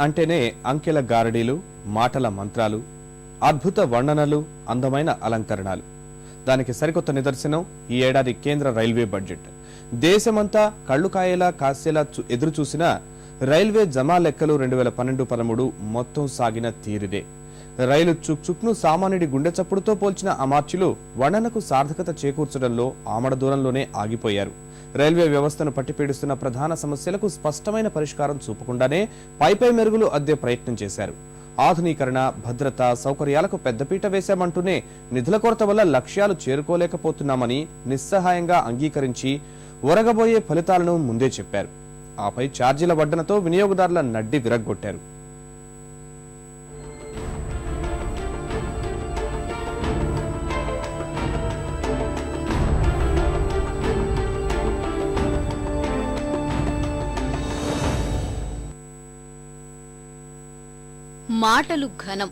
అంటేనే అంకెల గారడీలు, మాటల మంత్రాలు, అద్భుత వర్ణనలు, అందమైన అలంకరణలు. దానికి సరికొత్త నిదర్శనం ఈ ఏడాది కేంద్ర రైల్వే బడ్జెట్. దేశమంతా కళ్ళు కాయేలా కాసేలా ఎదురు చూసిన రైల్వే జమా లెక్కలు 2012-13 మొత్తం సాగిన తీరుదే. రైలు చుక్చుక్ను సామాన్యుడి గుండె చప్పుడుతో పోల్చిన అమాత్యులు వర్ణనకు సార్థకత చేకూర్చడంలో ఆమడ దూరంలోనే ఆగిపోయారు. రైల్వే వ్యవస్థను పట్టిపీడిస్తున్న ప్రధాన సమస్యలకు స్పష్టమైన పరిష్కారం చూపకుండానే పైపై మెరుగులు అద్దే ప్రయత్నం చేశారు. ఆధునీకరణ, భద్రత, సౌకర్యాలకు పెద్దపీట వేశామంటూనే నిధుల కొరత వల్ల లక్ష్యాలు చేరుకోలేకపోతున్నామని నిస్సహాయంగా అంగీకరించి ఒరగబోయే ఫలితాలను ముందే చెప్పారు. ఆపై ఛార్జీల వడ్డనతో వినియోగదారుల నడ్డి విరగ్గొట్టారు. మాటలు ఘనం,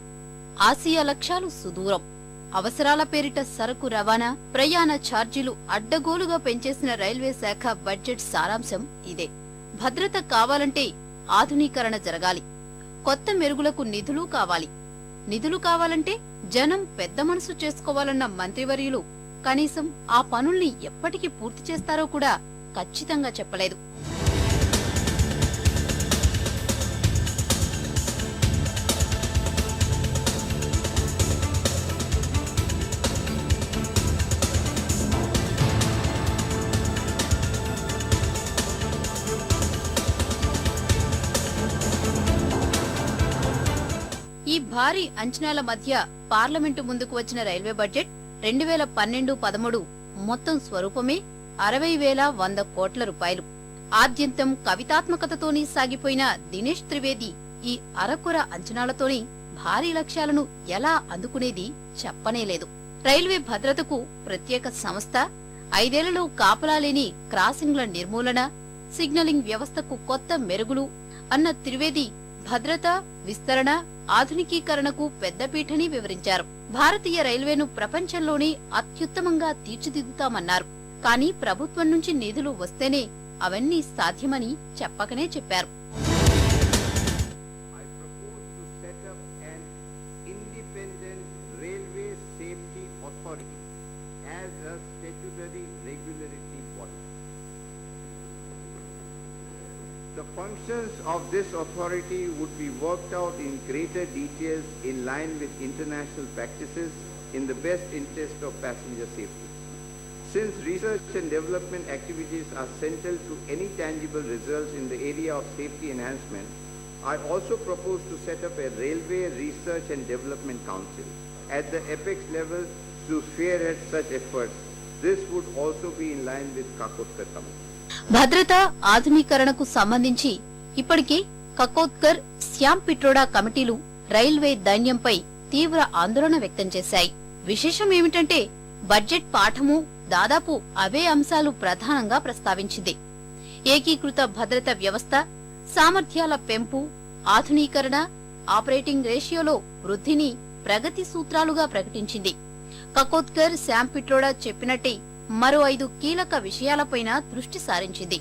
ఆసియా లక్ష్యాలు సుదూరం. అవసరాల పేరిట సరకు రవాణా, ప్రయాణ ఛార్జీలు అడ్డగోలుగా పెంచేసిన రైల్వే శాఖ బడ్జెట్ సారాంశం ఇదే. భద్రత కావాలంటే ఆధునీకరణ జరగాలి, కొత్త మెరుగులకు నిధులు కావాలి. నిధులు కావాలంటే జనం పెద్ద మనసు చేసుకోవాలన్న మంత్రివర్యులు కనీసం ఆ పనుల్ని ఎప్పటికి పూర్తి చేస్తారో కూడా ఖచ్చితంగా చెప్పలేదు. ఈ భారీ అంచనాల మధ్య పార్లమెంటు ముందుకు వచ్చిన రైల్వే బడ్జెట్ 2012-13 మొత్తం స్వరూపమే 60,100 కోట్ల రూపాయలు. ఆద్యంతం కవితాత్మకతతోని సాగిపోయిన దినేష్ త్రివేది ఈ అరకొర అంచనాలతోని భారీ లక్ష్యాలను ఎలా అందుకునేది చెప్పనేలేదు. రైల్వే భద్రతకు ప్రత్యేక సంస్థ, 5 ఏళ్లలో కాపలా లేని క్రాసింగ్ల నిర్మూలన, సిగ్నలింగ్ వ్యవస్థకు కొత్త మెరుగులు అన్న త్రివేది భద్రత, విస్తరణ, ఆధునికీకరణకు పెద్దపీఠని వివరించారు. భారతీయ రైల్వేను ప్రపంచంలోనే అత్యుత్తమంగా తీర్చిదిద్దుతామన్నారు. కానీ ప్రభుత్వం నుంచి నిధులు వస్తేనే అవన్నీ సాధ్యమని చెప్పకనే చెప్పారు. The functions of this authority would be worked out in greater details in line with international practices in the best interest of passenger safety. Since research and development activities are central to any tangible results in the area of safety enhancement, I also propose to set up a Railway Research and Development Council at the apex level to spearhead such efforts. This would also be in line with Kakotkar Committee. భద్రత, ఆధునీకరణకు సంబంధించి ఇప్పటికే కకోత్కర్, శ్యామ్ పిట్రోడా కమిటీలు railway దైన్యంపై తీవ్ర ఆందోళన వ్యక్తం చేశాయి. విశేషమేమిటంటే budget పాఠము దాదాపు అవే అంశాలు ప్రధానంగా ప్రస్తావించింది. ఏకీకృత భద్రత వ్యవస్థ, సామర్థ్యాల పెంపు, ఆధునీకరణ, ఆపరేటింగ్ రేషియోలో వృద్ధిని ప్రగతి సూత్రాలుగా ప్రకటించింది. కకోత్కర్, శ్యామ్ పిట్రోడా చెప్పినట్టే మరో 5 కీలక విషయాలపైన దృష్టి సారించింది.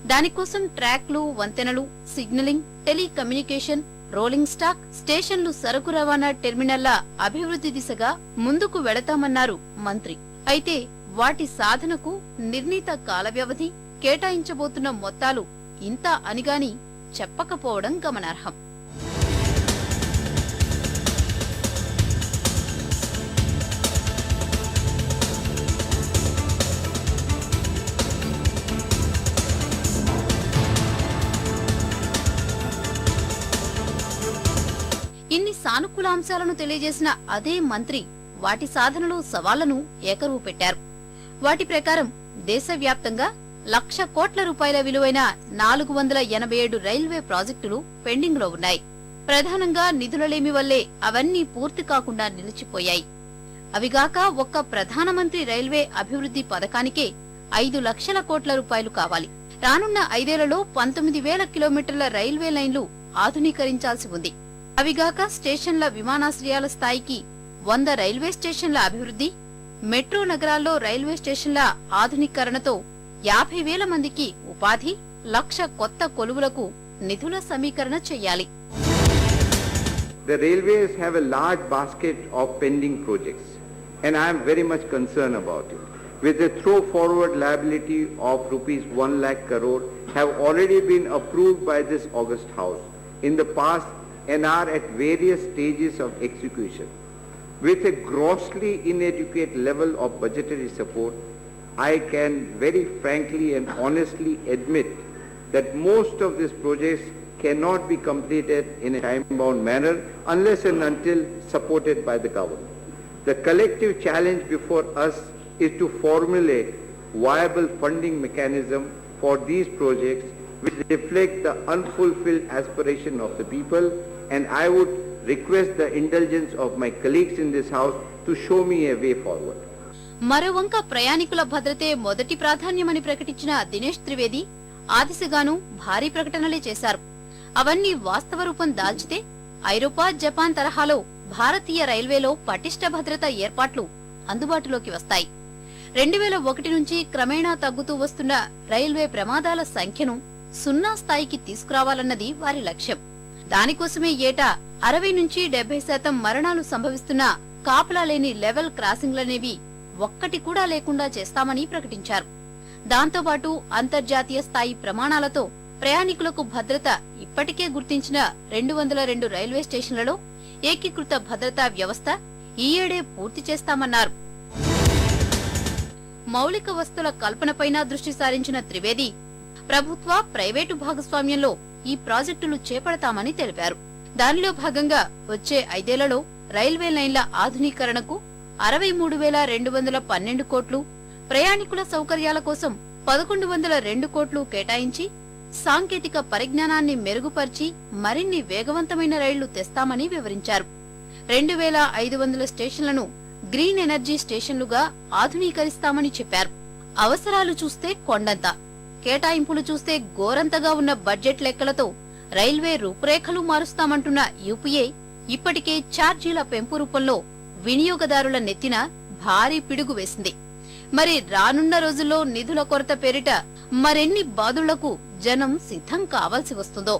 దానికోసం ట్రాక్లు, వంతెనలు, సిగ్నలింగ్, టెలికమ్యూనికేషన్, రోలింగ్ స్టాక్, స్టేషన్లు, సరకు రవాణా టెర్మినల్ల అభివృద్ధి దిశగా ముందుకు వెళతామన్నారు మంత్రి. అయితే వాటి సాధనకు నిర్ణీత కాల వ్యవధి, కేటాయించబోతున్న మొత్తాలు ఇంత అనిగాని చెప్పకపోవడం గమనార్హం. ఇన్ని సానుకూల అంశాలను తెలియజేసిన అదే మంత్రి వాటి సాధనలో సవాళ్లను ఏకరువు పెట్టారు. వాటి ప్రకారం దేశవ్యాప్తంగా 1,00,000 కోట్ల రూపాయల విలువైన 487 రైల్వే ప్రాజెక్టులు పెండింగ్ లో ఉన్నాయి. ప్రధానంగా నిధులలేమి వల్లే అవన్నీ పూర్తి కాకుండా నిలిచిపోయాయి. అవిగాక ఒక్క ప్రధానమంత్రి రైల్వే అభివృద్ధి పథకానికే 5 లక్షల కోట్ల రూపాయలు కావాలి. రానున్న 5 ఏళ్లలో 19,000 కిలోమీటర్ల రైల్వే లైన్లు ఆధునీకరించాల్సి ఉంది. అవిగాక స్టేషన్ల, విమానాశ్రయాల స్థాయికి 100 రైల్వే స్టేషన్ల అభివృద్ధి, మెట్రో నగరాల్లో రైల్వే స్టేషన్ల ఆధునీకరణతో 50,000 మందికి ఉపాధి, 1,00,000 కొత్త కొలువులకు నిధుల సమీకరణ చేయాలి. The railways have a large basket of pending projects, and I am very much concerned about it. With a throw-forward liability of rupees 1 lakh crore have already been approved by this August House in the past and are at various stages of execution. With a grossly inadequate level of budgetary support, I can very frankly and honestly admit that most of these projects cannot be completed in a time-bound manner unless and until supported by the government. The collective challenge before us is to formulate viable funding mechanism for these projects which reflect the unfulfilled aspiration of the people, and I would request the indulgence of my colleagues in this house to show me a way forward. మరోవంక ప్రయాణికుల భద్రతే మొదటి ప్రాధాన్యమని ప్రకటించిన దినేష్ త్రివేది ఆ దిశగాను భారీ ప్రకటనలే చేశారు. అవన్నీ వాస్తవ రూపం దాల్చితే ఐరోపా, జపాన్ తరహాలో భారతీయ రైల్వేలో పటిష్ట భద్రతా ఏర్పాట్లు అందుబాటులోకి వస్తాయి. 2001 నుంచి క్రమేణా తగ్గుతూ వస్తున్న రైల్వే ప్రమాదాల సంఖ్యను 0 స్థాయికి తీసుకురావాలన్నది వారి లక్ష్యం. దానికోసమే ఏటా 60 నుంచి 70% మరణాలు సంభవిస్తున్నా కాపలా లేని లెవెల్ క్రాసింగ్లనేవి ఒక్కటి కూడా లేకుండా చేస్తామని ప్రకటించారు. దాంతోపాటు అంతర్జాతీయ స్థాయి ప్రమాణాలతో ప్రయాణికులకు భద్రత ఇప్పటికే గుర్తించిన 202 రైల్వే స్టేషన్లలో ఏకీకృత భద్రతా వ్యవస్థ ఈ ఏడే పూర్తి చేస్తామన్నారు. మౌలిక వస్తుల కల్పనపైన దృష్టి సారించిన త్రివేది ప్రభుత్వ, ప్రైవేటు భాగస్వామ్యంలో ఈ ప్రాజెక్టులు చేపడతామని తెలిపారు. దానిలో భాగంగా వచ్చే 5 ఏళ్లలో రైల్వే లైన్ల ఆధునీకరణకు 63,212 కోట్లు, ప్రయాణికుల సౌకర్యాల కోసం 1,102 కోట్లు కేటాయించి సాంకేతిక పరిజ్ఞానాన్ని మెరుగుపర్చి మరిన్ని వేగవంతమైన రైళ్లు తెస్తామని వివరించారు. 2,500 స్టేషన్లను గ్రీన్ ఎనర్జీ స్టేషన్లుగా ఆధునీకరిస్తామని చెప్పారు. అవసరాలు చూస్తే కొండంత, కేటాయింపులు చూస్తే గోరంతగా ఉన్న బడ్జెట్ లెక్కలతో రైల్వే రూపురేఖలు మారుస్తామంటున్న యూపీఏ ఇప్పటికే ఛార్జీల పెంపు రూపంలో వినియోగదారుల నెత్తిన భారీ పిడుగు వేసింది. మరి రానున్న రోజుల్లో నిధుల కొరత పేరిట మరెన్ని బాదుళ్లకు జనం సిద్ధం కావాల్సి వస్తుందో.